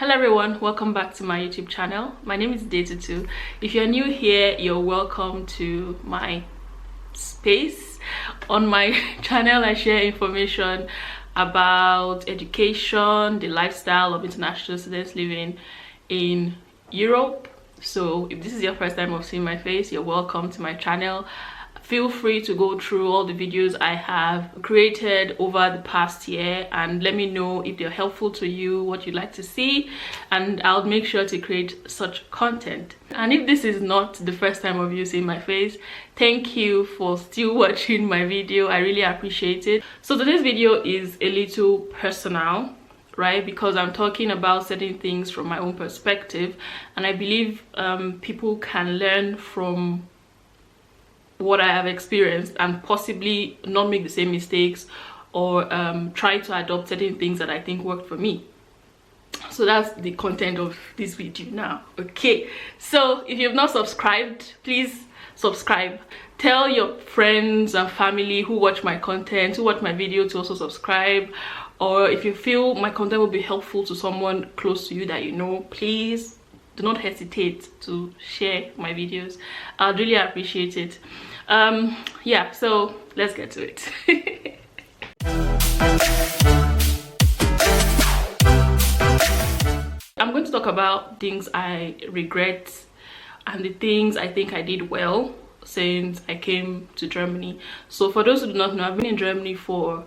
Hello everyone, welcome back to my YouTube channel. My name is Detutu. If you're new here, you're welcome to my space. On my channel, I share information about education, the lifestyle of international students living in Europe. So if this is your first time of seeing my face, you're welcome to my channel. Feel free to go through all the videos I have created over the past year and let me know if they're helpful to you, what you'd like to see, and I'll make sure to create such content. And if this is not the first time of you seeing my face, thank you for still watching my video. I really appreciate it. So today's video is a little personal, right? Because I'm talking about certain things from my own perspective, and I believe people can learn from what I have experienced and possibly not make the same mistakes or try to adopt certain things that I think worked for me. So that's the content of this video now. Okay, so if you've not subscribed, please subscribe. Tell your friends and family who watch my content, who watch my video, to also subscribe. Or if you feel my content will be helpful to someone close to you that you know, please do not hesitate to share my videos. I'd really appreciate it. Yeah, so let's get to it. I'm going to talk about things I regret and the things I think I did well since I came to Germany. So for those who do not know, I've been in Germany for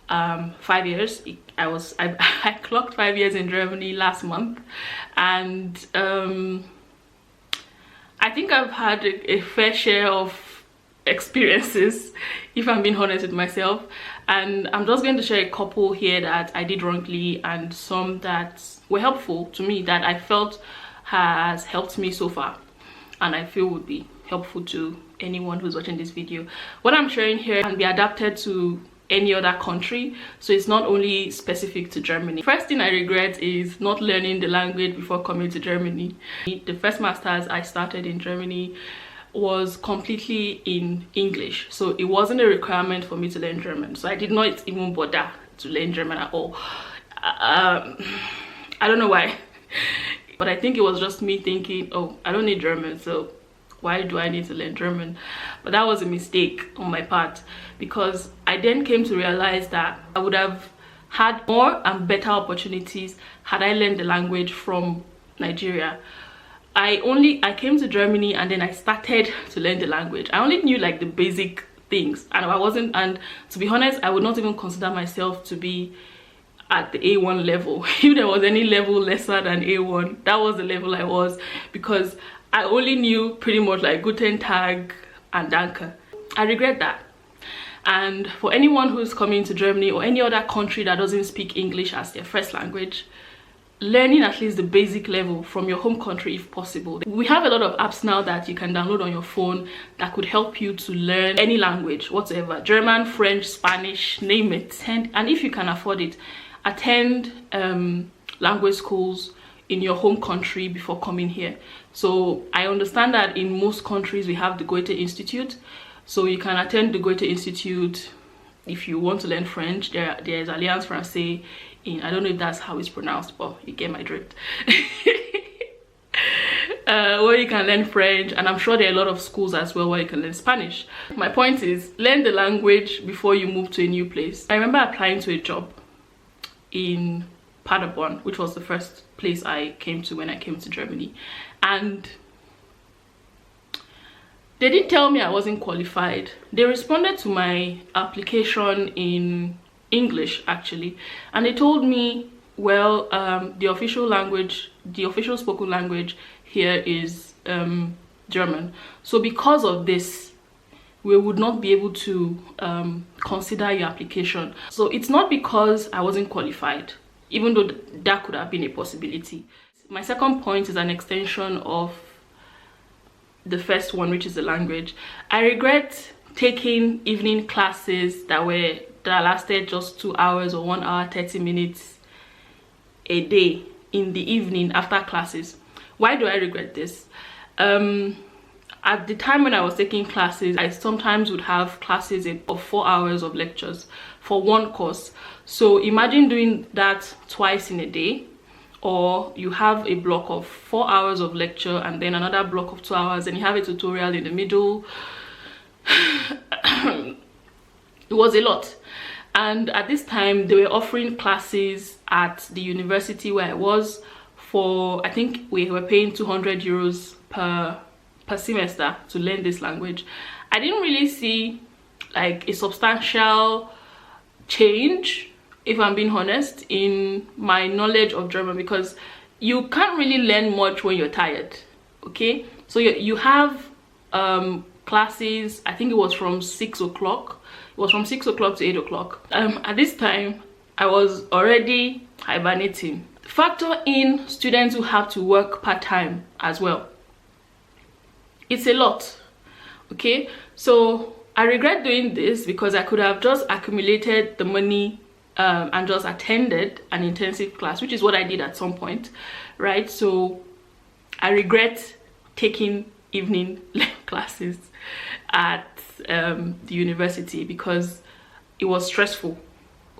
5 years. I clocked 5 years in Germany last month, and I think I've had a fair share of experiences, if I'm being honest with myself, and I'm just going to share a couple here that I did wrongly and some that were helpful to me, that I felt has helped me so far and I feel would be helpful to anyone who's watching this video. What I'm sharing here can be adapted to any other country, so it's not only specific to Germany. First thing I regret is not learning the language before coming to Germany. The first masters I started in Germany was completely in English, so it wasn't a requirement for me to learn German, so I did not even bother to learn German at all. I don't know why, but I think it was just me thinking, oh, I don't need German, so why do I need to learn German? But that was a mistake on my part, because I then came to realize that I would have had more and better opportunities had I learned the language from Nigeria. I came to Germany and then I started to learn the language. I only knew like the basic things, and to be honest, I would not even consider myself to be at the A1 level. If there was any level lesser than A1, that was the level I was, because I only knew pretty much like Guten Tag and Danke. I regret that. And for anyone who's coming to Germany or any other country that doesn't speak English as their first language, learning at least the basic level from your home country if possible. We have a lot of apps now that you can download on your phone that could help you to learn any language whatsoever. German, French, Spanish, name it. And if you can afford it, attend language schools in your home country before coming here. So I understand that in most countries we have the Goethe Institute, so you can attend the Goethe Institute if you want to learn French. There's Alliance Française in, I don't know if that's how it's pronounced, but you get my drift. Where you can learn French, and I'm sure there are a lot of schools as well where you can learn Spanish. My point is, learn the language before you move to a new place. I remember applying to a job in Paderborn, which was the first place I came to when I came to Germany, and they didn't tell me I wasn't qualified. They responded to my application in English actually, and they told me, well, the official spoken language here is German, so because of this we would not be able to consider your application. So it's not because I wasn't qualified, even though that could have been a possibility. My second point is an extension of the first one, which is the language. I regret taking evening classes that lasted just 2 hours or 1 hour 30 minutes a day in the evening after classes. Why do I regret this? At the time when I was taking classes, I sometimes would have classes of 4 hours of lectures for one course. So imagine doing that twice in a day, or you have a block of 4 hours of lecture and then another block of 2 hours, and you have a tutorial in the middle. It was a lot. And at this time they were offering classes at the university where I was for, I think we were paying 200 euros per semester to learn this language. I didn't really see like a substantial change, if I'm being honest, in my knowledge of German, because you can't really learn much when you're tired. Okay, so you have classes, I think it was from 6 o'clock. It was from 6 o'clock to 8 o'clock. At this time I was already hibernating. Factor in students who have to work part-time as well. It's a lot. Okay, so I regret doing this because I could have just accumulated the money and just attended an intensive class, which is what I did at some point, right? So I regret taking evening classes at the university because it was stressful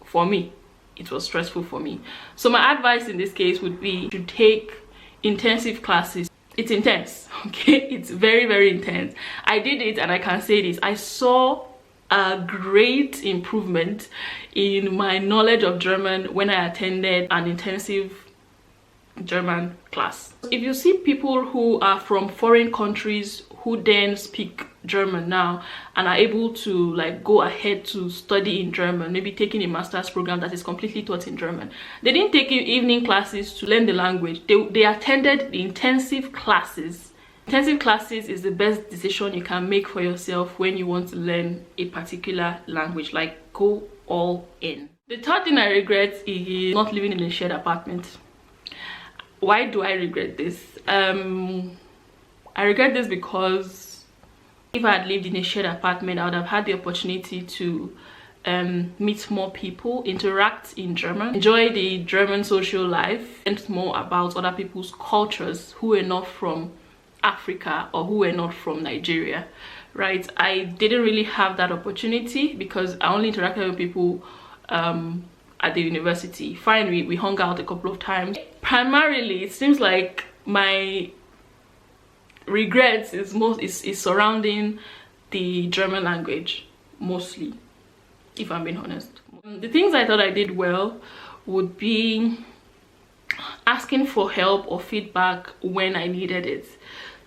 for me. It was stressful for me. So my advice in this case would be to take intensive classes. It's intense, okay? It's very, very intense. I did it and I can say this. I saw a great improvement in my knowledge of German when I attended an intensive German class. If you see people who are from foreign countries who then speak German now and are able to like go ahead to study in German, maybe taking a master's program that is completely taught in German, they didn't take evening classes to learn the language. They attended the intensive classes. Intensive classes is the best decision you can make for yourself when you want to learn a particular language. Like, go all in. The third thing I regret is not living in a shared apartment. Why do I regret this? I regret this because if I had lived in a shared apartment, I would have had the opportunity to meet more people, interact in German, enjoy the German social life, and more about other people's cultures who were not from Africa or who were not from Nigeria, right? I didn't really have that opportunity because I only interacted with people at the university. Fine, we hung out a couple of times. Primarily, it seems like my regrets is surrounding the German language, mostly, if I'm being honest. The things I thought I did well would be asking for help or feedback when I needed it.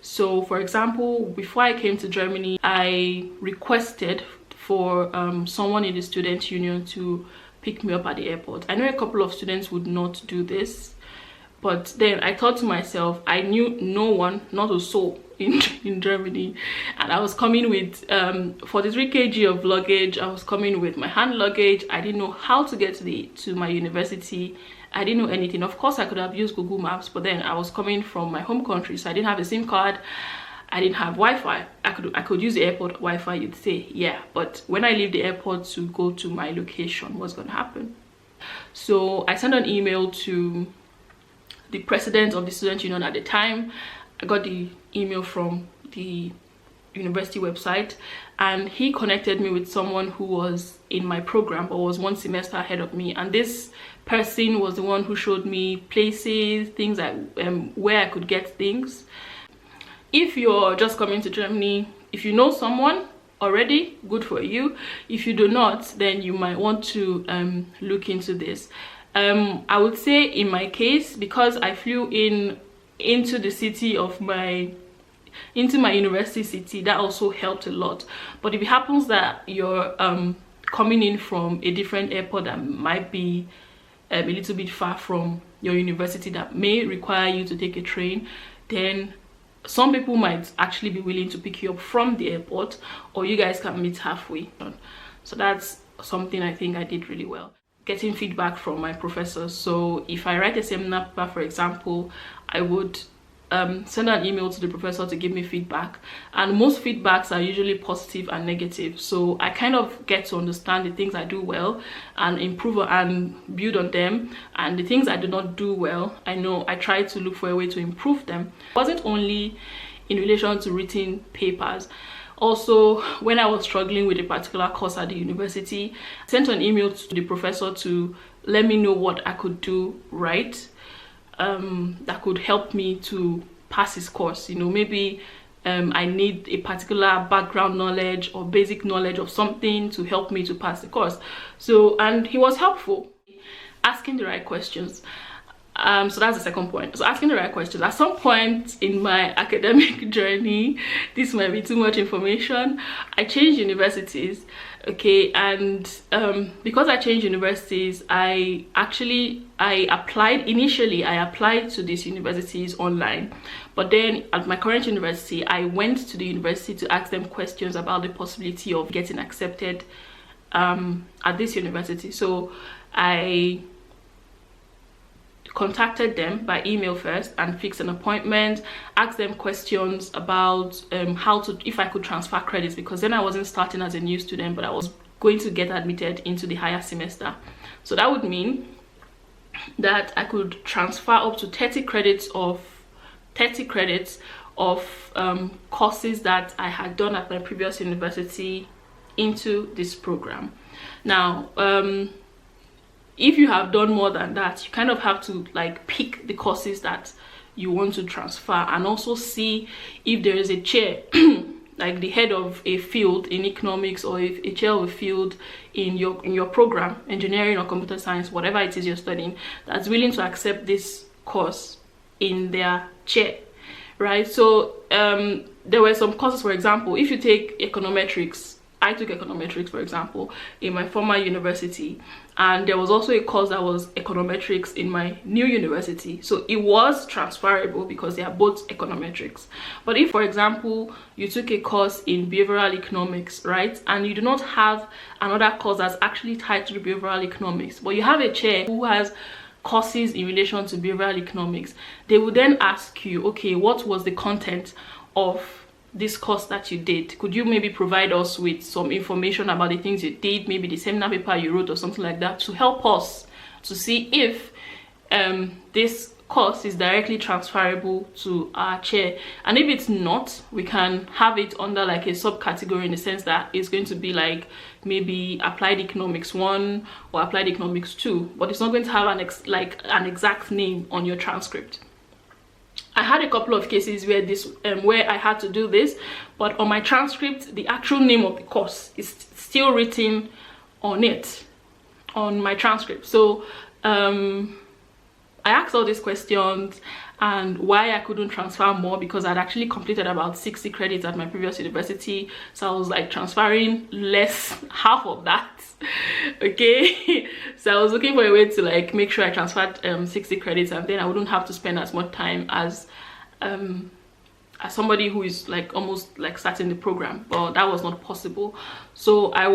So for example, before I came to Germany, I requested for someone in the student union to pick me up at the airport. I know a couple of students would not do this, but then I thought to myself, I knew no one, not a soul in Germany, and I was coming with 43 kg of luggage. I was coming with my hand luggage. I didn't know how to get to my university. I didn't know anything. Of course I could have used Google Maps, but then I was coming from my home country, so I didn't have a SIM card. I didn't have Wi-Fi. I could use the airport Wi-Fi, you'd say, yeah, but when I leave the airport to go to my location, what's gonna happen? So I sent an email to the president of the student union at the time. I got the email from the university website, and he connected me with someone who was in my program or was one semester ahead of me, and this person was the one who showed me places, things where I could get things. If you're just coming to Germany, if you know someone already, good for you. If you do not, then you might want to look into this. I would say in my case, because I flew into the city of my university city, that also helped a lot. But if it happens that you're coming in from a different airport that might be a little bit far from your university, that may require you to take a train, then some people might actually be willing to pick you up from the airport, or you guys can meet halfway. So that's something I think I did really well. Getting feedback from my professors. So if I write a seminar paper, for example, I would send an email to the professor to give me feedback, and most feedbacks are usually positive and negative, so I kind of get to understand the things I do well and improve and build on them, and the things I do not do well, I try to look for a way to improve them. It wasn't only in relation to written papers. Also, when I was struggling with a particular course at the university, I sent an email to the professor to let me know what I could do right. that could help me to pass his course. You know, maybe I need a particular background knowledge or basic knowledge of something to help me to pass the course. So, and he was helpful. Asking the right questions. So that's the second point. So asking the right questions. At some point in my academic journey, this might be too much information, I changed universities. Okay, and because I changed universities, I applied to these universities online, but then at my current university, I went to the university to ask them questions about the possibility of getting accepted at this university. So I contacted them by email first and fixed an appointment, asked them questions about if I could transfer credits, because then I wasn't starting as a new student, but I was going to get admitted into the higher semester. So that would mean that I could transfer up to 30 credits of courses that I had done at my previous university into this program. Now, if you have done more than that, you kind of have to like pick the courses that you want to transfer, and also see if there is a chair like the head of a field in economics, or if a chair of a field in your program, engineering or computer science, whatever it is you're studying, that's willing to accept this course in their chair, right? So there were some courses, for example, if you take econometrics, I took econometrics, for example, in my former university, and there was also a course that was econometrics in my new university. So it was transferable because they are both econometrics. But if, for example, you took a course in behavioral economics, right, and you do not have another course that's actually tied to the behavioral economics, but you have a chair who has courses in relation to behavioral economics, they will then ask you, okay, what was the content of this course that you did? Could you maybe provide us with some information about the things you did, maybe the seminar paper you wrote or something like that, to help us to see if this course is directly transferable to our chair. And if it's not, we can have it under like a subcategory, in the sense that it's going to be like maybe applied economics 1 or applied economics 2, but it's not going to have an exact name on your transcript. I had a couple of cases where where I had to do this, but on my transcript, the actual name of the course is still written on it, on my transcript. So I asked all these questions and why I couldn't transfer more, because I'd actually completed about 60 credits at my previous university, so I was like transferring half of that. Okay, so I was looking for a way to like make sure I transferred 60 credits, and then I wouldn't have to spend as much time as somebody who is like almost like starting the program, but that was not possible. So I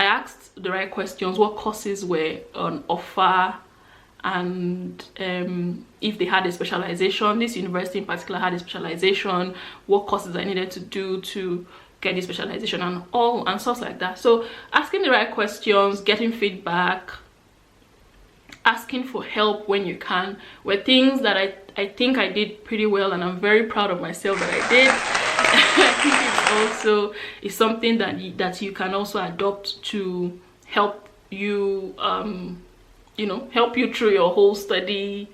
asked the right questions: what courses were on offer, and if they had a specialization. This university in particular had a specialization, what courses I needed to do to get the specialization, and stuff like that. So asking the right questions, getting feedback, asking for help when you can, were things that I think I did pretty well, and I'm very proud of myself that I did. I think it's something that you can also adopt to help you help you through your whole study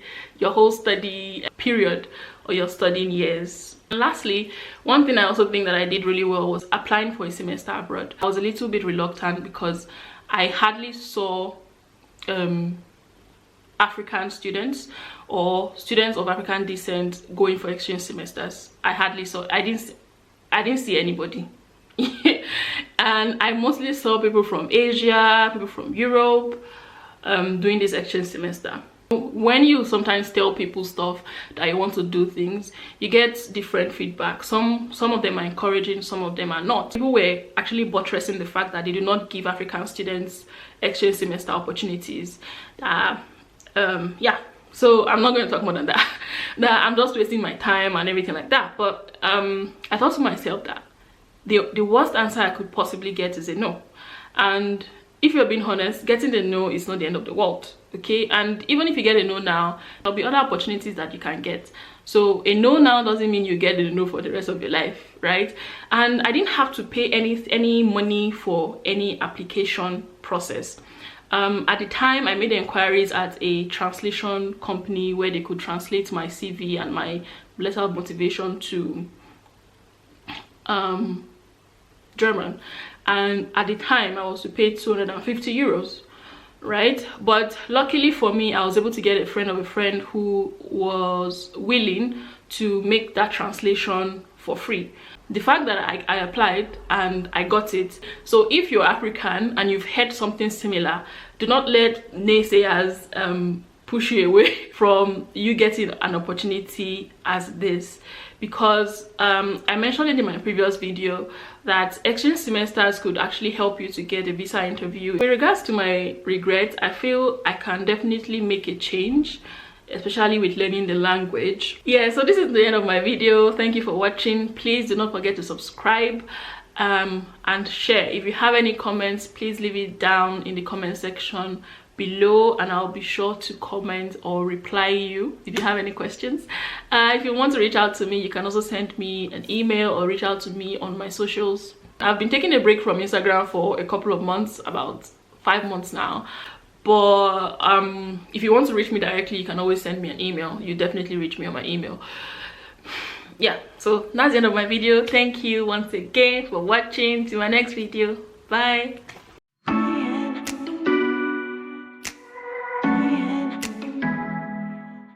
period or your studying years. And lastly, one thing I also think that I did really well was applying for a semester abroad. I was a little bit reluctant because I hardly saw African students or students of African descent going for exchange semesters. I didn't see anybody. And I mostly saw people from Asia, people from Europe doing this exchange semester. When you sometimes tell people stuff that you want to do things, you get different feedback. Some of them are encouraging, some of them are not. People were actually buttressing the fact that they do not give African students exchange semester opportunities. Yeah, so I'm not going to talk more than that. I'm just wasting my time and everything like that. But I thought to myself that the worst answer I could possibly get is a no. And if you're being honest, getting the no is not the end of the world, okay? And even if you get a no now, there'll be other opportunities that you can get. So a no now doesn't mean you get a no for the rest of your life, right? And I didn't have to pay any money for any application process. At the time, I made inquiries at a translation company where they could translate my CV and my letter of motivation to German, and at the time I was to pay 250 euros, right? But luckily for me, I was able to get a friend of a friend who was willing to make that translation for free. The fact that I applied and I got it. So if you're African and you've heard something similar, do not let naysayers push you away from you getting an opportunity as this, because I mentioned it in my previous video that exchange semesters could actually help you to get a visa interview. With regards to my regrets, I feel I can definitely make a change, especially with learning the language. Yeah, so this is the end of my video. Thank you for watching. Please do not forget to subscribe and share. If you have any comments, please leave it down in the comment section below, and I'll be sure to comment or reply you if you have any questions. If you want to reach out to me, you can also send me an email or reach out to me on my socials. I've been taking a break from Instagram for a couple of months, about 5 months now, but if you want to reach me directly, you can always send me an email. You definitely reach me on my email. Yeah, so that's the end of my video. Thank you once again for watching. To my next video. Bye.